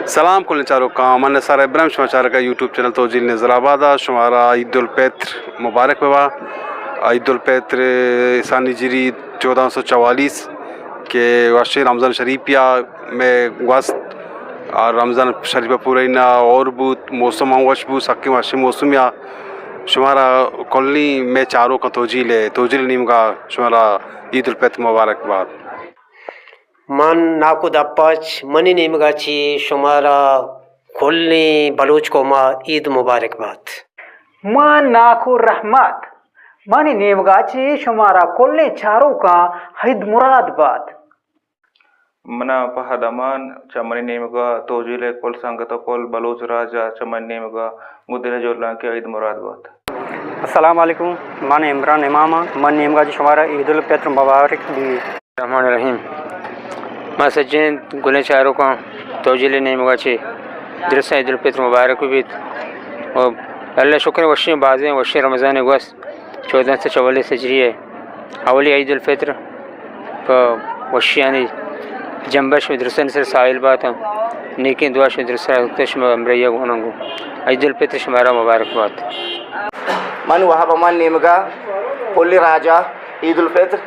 सलाम कुल चारों का मन सर इब्राहिम समाचार का यूट्यूब चैनल तो जिल नजराबाद शुमारा ईद उल फित्र मुबारक हुआ। ईद उल फित्र ईसानी जिरी 1444 के वाश रमज़ान शरीफिया में वस्त और रमज़ान शरीफ पूरे ना और बूत मौसम वश बू सकी वाशी मौसम या शुमारा कॉलोनी में चारों का तोजिल नीम का शुमारा ईद उल फित्र मुबारकबाद। मन नाकुद अप्पाच मनी नेमगाची शुमारा खोलनी बलूच कोमा ईद मुबारकबाद। मन नाकु रहमत मनी नेमगाची शुमारा कोल्ले चारों का हिद मुरादबाद। मना पहदमान चमनी नेमगा तोजिले कोल संगत कोल बलूच राजा चमन नेमगा मुद्दे जोरला के ईद मुरादबाद। अस्सलाम वालेकुम मन इमरान इमामा मन नेमगाची शुमारा ईद उल फित्र मुबारक भी। रहमान रहीम मां सज्जन गुले चारों का तोजिले नेमगाची दरसा ईद उल फित्र मुबारक भी। और अल्लाह शुक्र वशी बाज़ वशी रमज़ान अगस्त 1444 हिजरी है अवली ईद उल फित्र वशी यानी जंबश में दरसन से साहिल बात नेकी दुआश में दरसा अमरिया गुनंगो ईद उल फित्र शुमारा मुबारकबाद। मन वहाब अमान नेमगा कोल्ली राजा ईद उल फित्र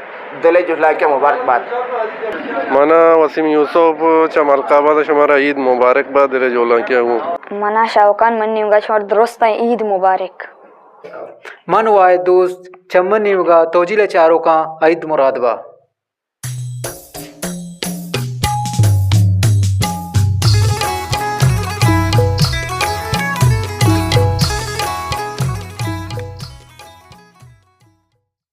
दिले जुहला के मुबारकबाद। मना वसीम यूसुफ चमलकाबाद शुमारा ईद मुबारकबाद दिले जोला के हूँ। मना शाहकान मन नेमगा शुमार दुरुस्त ईद मुबारक। मन वाए दोस्त चमन नेमगा तोजिले चारों का ईद मुरादबा।